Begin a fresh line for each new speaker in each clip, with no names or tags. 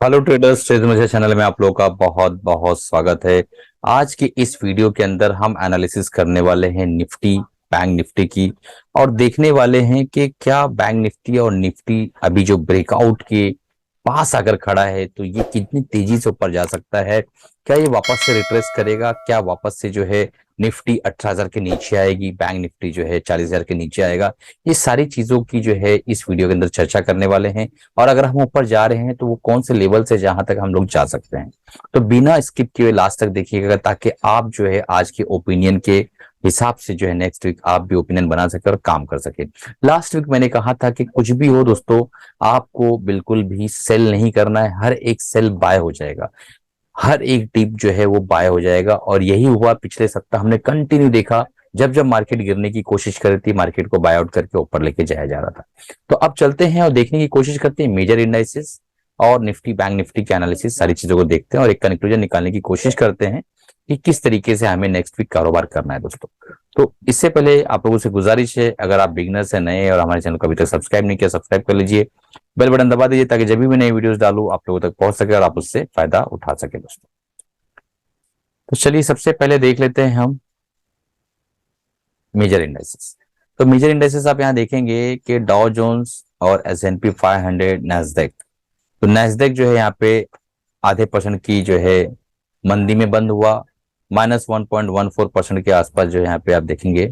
Hello traders, trade मुझे channel में आप लोगों का बहुत बहुत स्वागत है। आज की इस वीडियो के अंदर हम एनालिसिस करने वाले हैं निफ्टी, बैंक निफ्टी की। और देखने वाले हैं कि क्या बैंक निफ्टी और निफ्टी अभी जो ब्रेकआउट के पास अगर खड़ा है तो ये कितनी तेजी से ऊपर जा सकता है। क्या ये वापस से रिट्रेस करेगा, क्या वापस से जो है निफ्टी 18,000 के नीचे आएगी, बैंक निफ्टी जो है 40,000 के नीचे आएगा। ये सारी चीजों की जो है इस वीडियो के अंदर चर्चा करने वाले हैं। और अगर हम ऊपर जा रहे हैं तो वो कौन से लेवल से जहां तक हम लोग जा सकते हैं। तो बिना स्किप किए लास्ट तक देखिएगा ताकि आप जो है आज के ओपिनियन के हिसाब से जो है नेक्स्ट वीक आप भी ओपिनियन बना सके और काम कर सके। लास्ट वीक मैंने कहा था कि कुछ भी हो दोस्तों, आपको बिल्कुल भी सेल नहीं करना है। हर एक सेल बाय हो जाएगा, हर एक डिप जो है वो बाय हो जाएगा। और यही हुआ पिछले सप्ताह, हमने कंटिन्यू देखा। जब जब मार्केट गिरने की कोशिश कर रही थी, मार्केट को बाय आउट करके ऊपर लेके जाया जा रहा था। तो अब चलते हैं और देखने की कोशिश करते हैं मेजर इंडाइसेस और निफ्टी बैंक निफ्टी के एनालिसिस, सारी चीजों को देखते हैं और एक कंक्लूजन निकालने की कोशिश करते हैं कि किस तरीके से हमें नेक्स्ट वीक कारोबार करना है दोस्तों। तो इससे पहले आप लोगों से गुजारिश है, अगर आप बिगनर्स हैं, नए और हमारे चैनल को अभी तक सब्सक्राइब नहीं किया, सब्सक्राइब कर लीजिए, बेल बटन दबा दीजिए ताकि जब भी मैं नई वीडियोस डालूं आप लोगों तक पहुंच सके और आप उससे फायदा उठा सके दोस्तों। तो चलिए सबसे पहले देख लेते हैं हम मेजर इंडाइसेस। तो मेजर इंडाइसेस आप यहाँ देखेंगे कि डॉ जोन्स और S&P 500, नैस्डैक। तो नैस्डैक जो है यहाँ पे आधे परसेंट की जो है मंदी में बंद हुआ, -1.14% के आसपास जो है यहाँ पे आप देखेंगे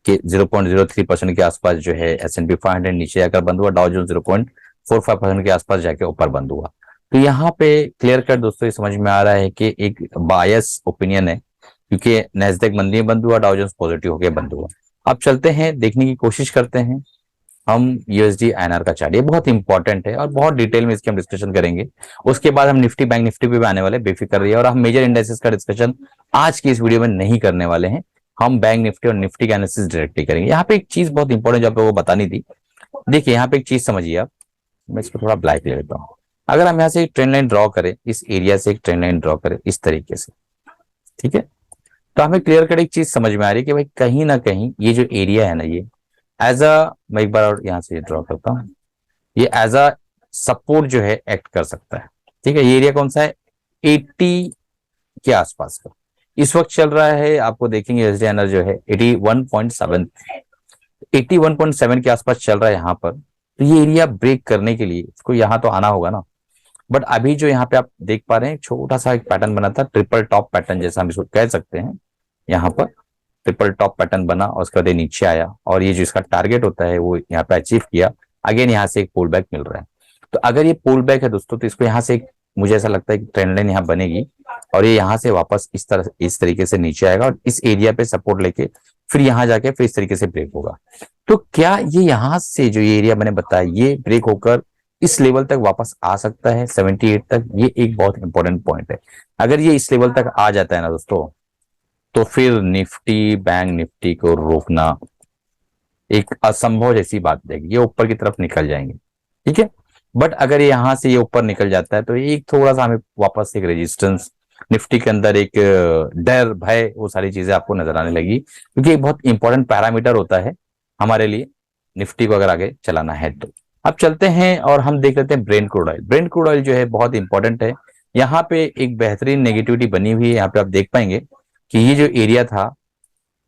कि 0.03% के आसपास जो है S&P 500 नीचे आकर बंद हुआ। डॉ जोन्स 0.45% के आसपास जाके ऊपर बंद हुआ। तो यहाँ पे क्लियर कट दोस्तों ये समझ में आ रहा है कि एक बायस ओपिनियन है, क्योंकि नैस्डैक मंदी में बंद हुआ, डाउ जोन्स पॉजिटिव होकर बंद हुआ। अब चलते हैं, देखने की कोशिश करते हैं हम यूएसडी आईएनआर का चार्ट। ये बहुत इंपॉर्टेंट है और बहुत डिटेल में इसकी हम डिस्कशन करेंगे। उसके बाद हम निफ्टी बैंक निफ्टी पे भी आने वाले, बेफिक्र रहिए। और हम मेजर इंडेक्सेस का डिस्कशन आज की इस वीडियो में नहीं करने वाले हैं, हम बैंक निफ्टी और निफ्टी का एनालिसिस डायरेक्टली करेंगे। यहाँ पे एक चीज बहुत इंपॉर्टेंट जो आप लोगों को बतानी थी, देखिए यहाँ पे एक चीज समझिए आप। मैं इसको थोड़ा ब्लैक ले लेता हूँ। अगर हम यहाँ से एक ट्रेंड लाइन ड्रॉ करें, इस एरिया से एक ट्रेंड लाइन ड्रॉ करें इस तरीके से, ठीक है, तो हमें क्लियर कट एक चीज समझ में आ रही है कि भाई कहीं ना कहीं ये जो एरिया है ना, ये एज अ, मैं एक बार और यहाँ से ड्रॉ करता हूँ, ये एज अ सपोर्ट जो है एक्ट कर सकता है। ठीक है, ये एरिया कौन सा है, 80 के आसपास का इस वक्त चल रहा है। आपको देखेंगे एसडीएनआर जो है 81.7, 81.7 के आसपास चल रहा है यहाँ पर। तो ये एरिया ब्रेक करने के लिए इसको यहाँ तो आना होगा ना। बट अभी जो यहाँ पे आप देख पा रहे हैं, छोटा सा एक पैटर्न बना था, ट्रिपल टॉप पैटर्न जैसा हम इसको कह सकते हैं। यहाँ पर ट्रिपल टॉप पैटर्न बना और उसके बाद ये नीचे आया और ये जो इसका टारगेट होता है वो यहाँ पे अचीव किया। अगेन यहाँ से एक पुल बैक मिल रहा है। तो अगर ये पुल बैक है दोस्तों, तो इसको यहाँ से एक, मुझे ऐसा लगता है कि ट्रेंड लाइन यहाँ बनेगी और ये यहाँ से वापस इस तरीके से नीचे आएगा और इस एरिया पे सपोर्ट लेके फिर यहाँ जाके फिर इस तरीके से ब्रेक होगा। तो क्या ये यहाँ से जो ये एरिया मैंने बताया ये ब्रेक होकर इस लेवल तक वापस आ सकता है 78 तक? ये एक बहुत इंपॉर्टेंट पॉइंट है। अगर ये इस लेवल तक आ जाता है ना दोस्तों, तो फिर निफ्टी बैंक निफ्टी को रोकना एक असंभव जैसी बात रहेगी, ये ऊपर की तरफ निकल जाएंगे। ठीक है, बट अगर यहाँ से ये ऊपर निकल जाता है तो एक थोड़ा सा हमें वापस एक रेजिस्टेंस, निफ्टी के अंदर एक डर भय, वो सारी चीजें आपको नजर आने लगी, क्योंकि एक बहुत इंपॉर्टेंट पैरामीटर होता है हमारे लिए निफ्टी को अगर आगे चलाना है तो। अब चलते हैं और हम देख लेते हैं Brent crude oil. Brent crude oil जो है बहुत इंपॉर्टेंट है। यहाँ पे एक बेहतरीन नेगेटिविटी बनी हुई है। यहाँ पे आप देख पाएंगे कि ये जो एरिया था,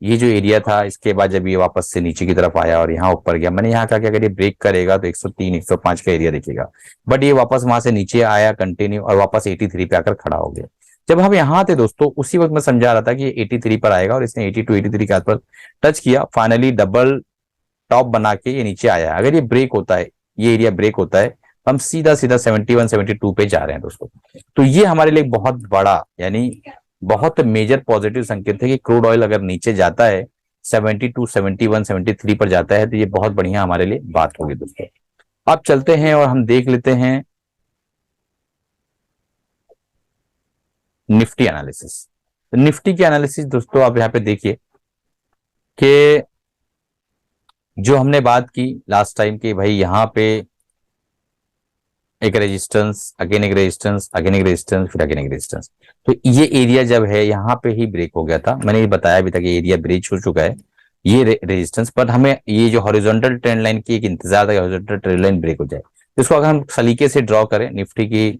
ये जो एरिया था, इसके बाद जब ये वापस से नीचे की तरफ आया और यहाँ ऊपर गया, मैंने यहाँ कहा कि अगर ये ब्रेक करेगा तो 103 105 का एरिया दिखेगा। बट ये वापस वहां से नीचे आया कंटिन्यू और वापस 83 पे आकर खड़ा हो गया। जब हम यहाँ थे दोस्तों, उसी वक्त मैं समझा रहा था कि 83 पर आएगा और इसने 82 83 के आसपास टच किया, फाइनली डबल टॉप बना के ये नीचे आया। अगर ये ब्रेक होता है, ये एरिया ब्रेक होता है, हम सीधा सीधा 71 72 पे जा रहे हैं दोस्तों। तो ये हमारे लिए बहुत बड़ा, यानी बहुत मेजर पॉजिटिव संकेत है कि क्रूड ऑयल अगर नीचे जाता है 72 71 73 पर जाता है तो ये बहुत बढ़िया हमारे लिए बात होगी दोस्तों। अब चलते हैं और हम देख लेते हैं निफ्टी एनालिसिस। तो निफ्टी की एनालिसिस दोस्तों आप यहाँ पे देखिए कि जो हमने बात की लास्ट टाइम कि भाई यहाँ पे एक रेजिस्टेंस, अगेन एक रेजिस्टेंस, अगेन एक रेजिस्टेंस, फिर अगेन एक रेजिस्टेंस। तो ये एरिया जब है यहाँ पे ही ब्रेक हो गया था, मैंने ये बताया भी था कि एरिया ब्रेक हो चुका है, ये रेजिस्टेंस पर हमें ये जो हॉरिजॉन्टल ट्रेंड लाइन की एक इंतजार था, हॉरिजॉन्टल ट्रेंड लाइन ब्रेक हो जाए। इसको अगर हम सलीके से ड्रॉ करें निफ्टी की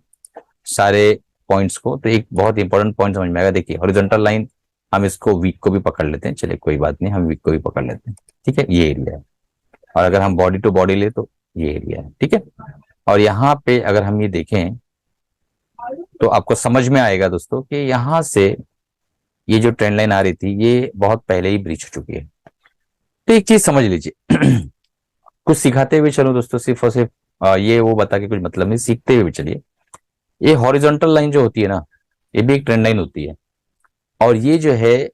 सारे पॉइंट्स को, तो एक बहुत इंपॉर्टेंट पॉइंट समझ में आएगा। देखिए हॉरिजॉन्टल लाइन, हम इसको वीक को भी पकड़ लेते हैं, चलिए कोई बात नहीं, हम वीक को भी पकड़ लेते हैं, ठीक है, ये एरिया है। और अगर हम बॉडी टू बॉडी ले तो ये एरिया है, ठीक है। और यहाँ पे अगर हम ये देखें तो आपको समझ में आएगा दोस्तों कि यहाँ से ये जो ट्रेंड लाइन आ रही थी ये बहुत पहले ही ब्रीच हो चुकी है। तो एक चीज समझ लीजिए कुछ सिखाते हुए चलो दोस्तों, सिर्फ और सिर्फ ये वो बता के कुछ मतलब नहीं, सीखते हुए भी चलिए। ये हॉरिजॉन्टल लाइन जो होती है ना, ये भी एक ट्रेंड लाइन होती है, और ये जो है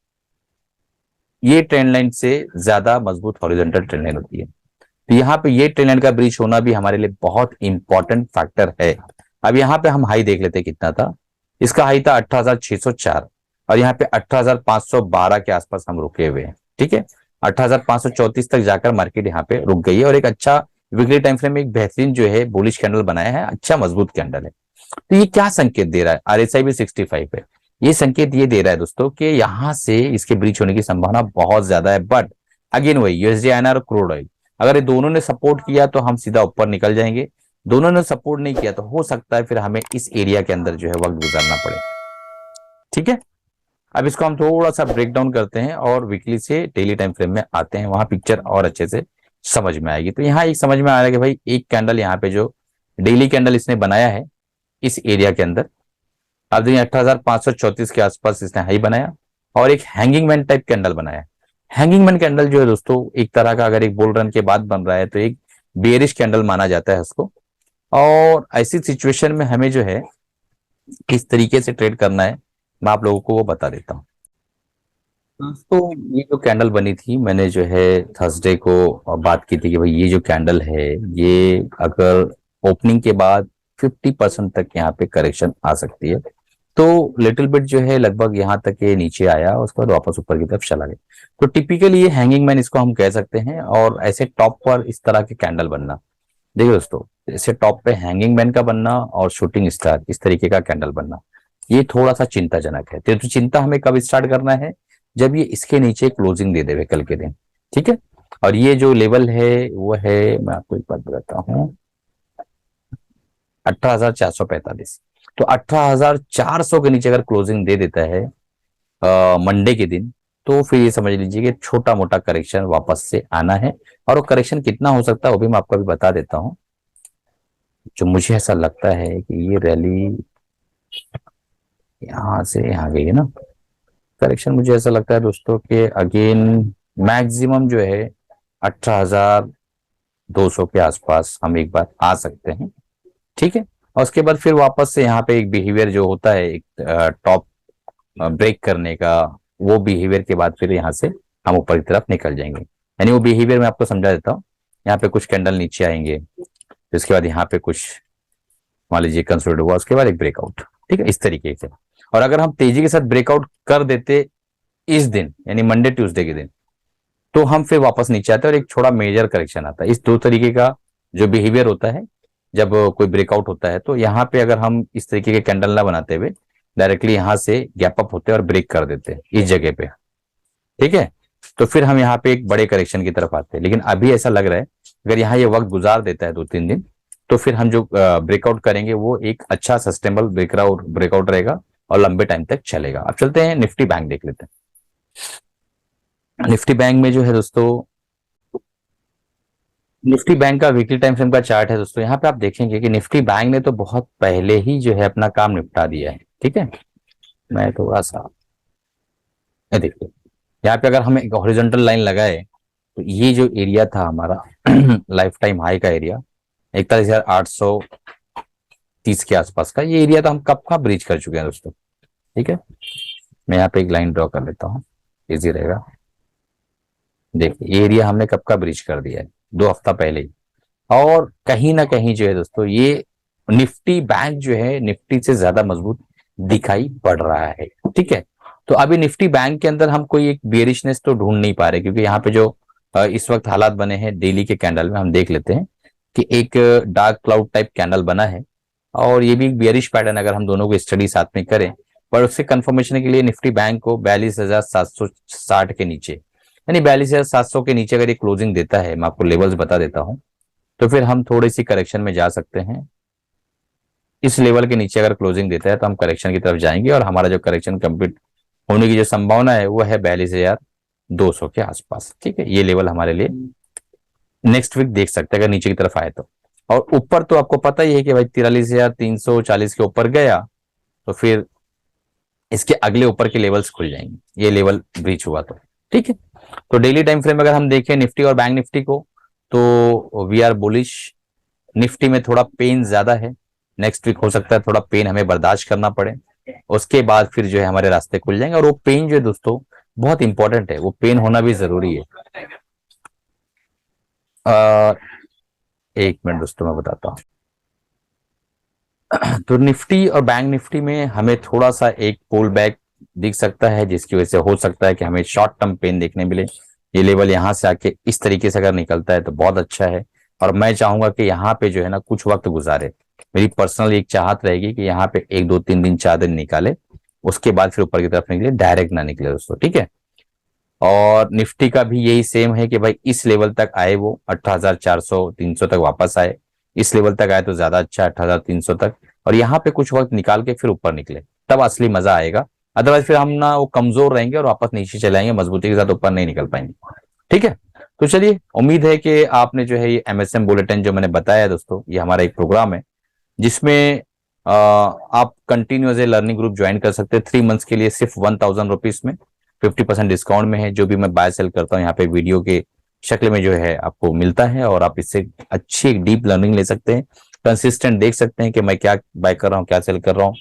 ये ट्रेंड लाइन से ज्यादा मजबूत हॉरिजॉन्टल ट्रेंड लाइन होती है। तो यहाँ पे ये ट्रेंड लाइन का ब्रीच होना भी हमारे लिए बहुत इंपॉर्टेंट फैक्टर है। अब यहाँ पे हम हाई देख लेते हैं कितना था। इसका हाई था 18,604 और यहाँ पे 18,512 के आसपास हम रुके हुए हैं, ठीक है। 18,534 तक जाकर मार्केट यहाँ पे रुक गई है और एक अच्छा वीकली टाइम फ्रेम में एक बेहतरीन जो है बुलिश कैंडल बनाया है, अच्छा मजबूत कैंडल है। तो ये क्या संकेत दे रहा है, आरएसआई भी 65 है, ये संकेत ये दे रहा है दोस्तों कि यहाँ से इसके ब्रीच होने की संभावना बहुत ज्यादा है। बट अगेन वही यूएसडी आईएनआर और क्रूड ऑयल, अगर ये दोनों ने सपोर्ट किया तो हम सीधा ऊपर निकल जाएंगे, दोनों ने सपोर्ट नहीं किया तो हो सकता है फिर हमें इस एरिया के अंदर जो है वक्त गुजारना पड़े, ठीक है। अब इसको हम थोड़ा सा ब्रेक डाउन करते हैं और वीकली से डेली टाइम फ्रेम में आते हैं, वहां पिक्चर और अच्छे से समझ में आएगी। तो यहाँ एक समझ में आ रहा है कि भाई एक कैंडल यहाँ पे जो डेली कैंडल इसने बनाया है इस एरिया के अंदर, आप देखिए 18,534 के आसपास इसने हाई बनाया और एक हैंगिंग मैन टाइप कैंडल बनाया। हैंगिंग मैन कैंडल जो है दोस्तों एक तरह का अगर एक बुल रन के बाद बन रहा है तो एक बेयरिश कैंडल माना जाता है उसको, और ऐसी सिचुएशन में हमें जो है किस तरीके से ट्रेड करना है मैं आप लोगों को वो बता देता हूँ। दोस्तों ये जो कैंडल बनी थी, मैंने जो है थर्सडे को बात की थी कि भाई ये जो कैंडल है ये अगर ओपनिंग के बाद 50% तक यहाँ पे करेक्शन आ सकती है। तो लिटिल बिट जो है लगभग यहाँ तक ये नीचे आया, उसके बाद वापस ऊपर की तरफ चला गया। तो टिपिकली ये हैंगिंग मैन इसको हम कह सकते हैं, और ऐसे टॉप पर इस तरह के कैंडल बनना, देखिए दोस्तों ऐसे टॉप पे हैंगिंग मैन का बनना और शूटिंग स्टार इस तरीके का कैंडल बनना, ये थोड़ा सा चिंताजनक है। तो चिंता हमें कब स्टार्ट करना है, जब ये इसके नीचे क्लोजिंग दे देवे कल के दिन, ठीक है। और ये जो लेवल है वो है, मैं आपको एक बात बताता हूँ, 18,445। तो 18,400 के नीचे अगर क्लोजिंग दे देता है मंडे के दिन, तो फिर ये समझ लीजिए कि छोटा मोटा करेक्शन वापस से आना है। और वो करेक्शन कितना हो सकता है वो भी मैं आपको अभी बता देता हूँ। जो मुझे ऐसा लगता है कि ये रैली यहाँ से यहाँ गई है ना, करेक्शन मुझे ऐसा लगता है दोस्तों कि अगेन मैक्सिमम जो है 18,200 के आसपास हम एक बार आ सकते हैं, ठीक है। और उसके बाद फिर वापस से यहाँ पे एक बिहेवियर जो होता है एक टॉप ब्रेक करने का, वो बिहेवियर के बाद फिर यहाँ से हम ऊपर की तरफ निकल जाएंगे। यानी वो बिहेवियर मैं आपको समझा देता हूँ। यहाँ पे कुछ कैंडल नीचे आएंगे, इसके बाद यहाँ पे कुछ मान लीजिए कंसोलिडेट हुआ, उसके बाद एक ब्रेकआउट, ठीक है, इस तरीके से। और अगर हम तेजी के साथ ब्रेकआउट कर देते इस दिन यानी मंडे ट्यूसडे के दिन, तो हम फिर वापस नीचे आते हैं और एक थोड़ा मेजर करेक्शन आता है। इस दो तरीके का जो बिहेवियर होता है जब कोई ब्रेकआउट होता है, तो यहाँ पे अगर हम इस तरीके के कैंडल ना बनाते हुए डायरेक्टली यहाँ से गैप अप होते हैं और ब्रेक कर देते हैं इस जगह पे, ठीक है, तो फिर हम यहाँ पे एक बड़े करेक्शन की तरफ आते हैं। लेकिन अभी ऐसा लग रहा है अगर यहाँ ये वक्त गुजार देता है 2-3 दिन, तो फिर हम जो ब्रेकआउट करेंगे वो एक अच्छा सस्टेनेबल ब्रेकआउट रहेगा और लंबे टाइम तक चलेगा। अब चलते हैं निफ्टी बैंक देख लेते हैं। निफ्टी बैंक में जो है दोस्तों, निफ्टी बैंक का वीकली टाइम फ्रेम का चार्ट है दोस्तों। यहाँ पे आप देखेंगे कि निफ्टी बैंक ने तो बहुत पहले ही जो है अपना काम निपटा दिया है, ठीक है। मैं थोड़ा सा देखिए यहाँ पे अगर हम एक हॉरिजॉन्टल लाइन लगाए तो ये जो एरिया था हमारा लाइफ टाइम हाई का एरिया 41,830 के आसपास का, ये एरिया तो हम कब का ब्रीच कर चुके हैं दोस्तों, ठीक है। मैं यहाँ पे एक लाइन ड्रॉ कर लेता हूँ, इजी रहेगा। देखिए ये एरिया हमने कब का ब्रीच कर दिया है, 2 हफ्ता पहले ही। और कहीं ना कहीं जो है दोस्तों ये निफ्टी बैंक जो है निफ्टी से ज्यादा मजबूत दिखाई पड़ रहा है, ठीक है। तो अभी निफ्टी बैंक के अंदर हम कोई एक बेरिशनेस तो ढूंढ नहीं पा रहे, क्योंकि यहाँ पे जो इस वक्त हालात बने हैं डेली के कैंडल में हम देख लेते हैं कि एक डार्क क्लाउड टाइप कैंडल बना है और ये भी एक बेरिश पैटर्न अगर हम दोनों को स्टडी साथ में करें। पर उससे कंफर्मेशन के लिए निफ्टी बैंक को 42,760 के नीचे यानी 42,700 के नीचे अगर ये क्लोजिंग देता है, मैं आपको लेवल्स बता देता हूं, तो फिर हम थोड़ी सी करेक्शन में जा सकते हैं। इस लेवल के नीचे अगर क्लोजिंग देता है तो हम करेक्शन की तरफ जाएंगे और हमारा जो करेक्शन कंप्लीट होने की जो संभावना है वो है 42,200 के आसपास। ठीक है, ये लेवल हमारे लिए नेक्स्ट वीक देख सकते हैं अगर नीचे की तरफ आए तो। और ऊपर तो आपको पता ही है कि भाई 43,340 के ऊपर गया तो फिर इसके अगले ऊपर के लेवल्स खुल जाएंगे, ये लेवल ब्रीच हुआ तो। ठीक है, तो डेली टाइम फ्रेम अगर हम देखें निफ्टी और बैंक निफ्टी को तो वी आर बुलिश। निफ्टी में थोड़ा पेन ज्यादा है, नेक्स्ट वीक हो सकता है थोड़ा पेन हमें बर्दाश्त करना पड़े, उसके बाद फिर जो है हमारे रास्ते खुल जाएंगे। और वो पेन जो है दोस्तों बहुत इंपॉर्टेंट है, वो पेन होना भी जरूरी है। आ, एक मिनट दोस्तों मैं बताता हूँ। तो निफ्टी और बैंक निफ्टी में हमें थोड़ा सा एक पुल बैक दिख सकता है, जिसकी वजह से हो सकता है कि हमें शॉर्ट टर्म पेन देखने मिले। ये लेवल यहाँ से आके इस तरीके से अगर निकलता है तो बहुत अच्छा है, और मैं चाहूंगा कि यहाँ पे जो है ना कुछ वक्त गुजारे। मेरी पर्सनल एक चाहत रहेगी कि यहाँ पे 1 2 3 दिन 4 दिन निकाले, उसके बाद फिर ऊपर की तरफ निकले, डायरेक्ट ना निकले दोस्तों। ठीक है, और निफ्टी का भी यही सेम है कि भाई इस लेवल तक आए, वो 18,400 300 तक वापस आए, इस लेवल तक आए तो ज्यादा अच्छा 18,300 तक, और यहाँ पे कुछ वक्त निकाल के फिर ऊपर निकले, तब असली मजा आएगा। अदरवाइज फिर हम ना वो कमजोर रहेंगे और वापस नीचे चले आएंगे, मजबूती के साथ ऊपर नहीं निकल पाएंगे। ठीक है, तो चलिए, उम्मीद है कि आपने जो है ये एमएसएम बुलेटिन जो मैंने बताया है दोस्तों, ये हमारा एक प्रोग्राम है जिसमें आप कंटिन्यूअस लर्निंग ग्रुप ज्वाइन कर सकते हैं 3 मंथ्स के लिए, सिर्फ 1,000 रुपीज में 50% डिस्काउंट में है। जो भी मैं बाय सेल करता हूँ यहाँ पे वीडियो के शक्ल में जो है आपको मिलता है, और आप इससे अच्छी एक डीप लर्निंग ले सकते हैं, कंसिस्टेंट देख सकते हैं कि मैं क्या बाय कर रहा हूँ, क्या सेल कर रहा हूँ,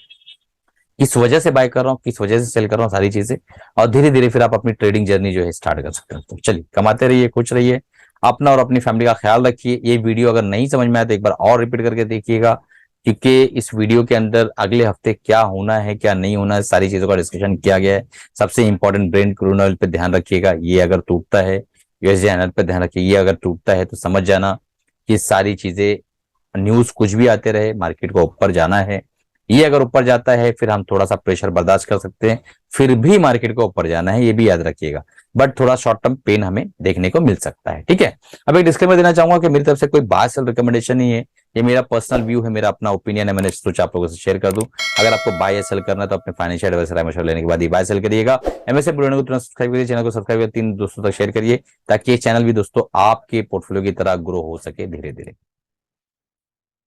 किस वजह से बाय कर रहा हूँ, किस वजह से सेल कर रहा हूँ, सारी चीजें। और धीरे धीरे फिर आप अपनी ट्रेडिंग जर्नी जो है स्टार्ट कर सकते हैं। तो चलिए, कमाते रहिए, खुश रहिए, अपना और अपनी फैमिली का ख्याल रखिए। ये वीडियो अगर नहीं समझ में आया तो एक बार और रिपीट करके देखिएगा, क्योंकि इस वीडियो के अंदर अगले हफ्ते क्या होना है क्या नहीं होना है सारी चीजों का डिस्कशन किया गया है। सबसे इंपॉर्टेंट ब्रेंड क्रूड ऑयल पे ध्यान रखिएगा, ये अगर टूटता है, यूएसडी एनएल पे ध्यान रखिए, ये अगर टूटता है तो समझ जाना कि सारी चीजें, न्यूज कुछ भी आते रहे, मार्केट को ऊपर जाना है। ये अगर ऊपर जाता है फिर हम थोड़ा सा प्रेशर बर्दाश्त कर सकते हैं, फिर भी मार्केट को ऊपर जाना है, ये भी याद रखिएगा। बट थोड़ा शॉर्ट टर्म पेन हमें देखने को मिल सकता है। ठीक है, अब एक डिस्क्लेमर देना चाहूंगा कि मेरी तरफ से कोई बाय सेल रिकमेंडेशन नहीं है, ये मेरा पर्सनल व्यू है, मेरा अपना ओपिनियन है, मैंने सोचा आप लोगों से शेयर कर दूं। अगर आपको बाय या सेल करना है तो अपने फाइनेंशियल एडवाइजर मशवरा लेने के बाद ही बाय सेल करिएगा। एमएसए बुलेटिन को तुरंत सब्सक्राइब करिए, चैनल को सब्सक्राइब करके 3 दोस्तों तक शेयर करिए, ताकि ये चैनल भी दोस्तों आपके पोर्टफोलियो की तरह ग्रो हो सके धीरे धीरे।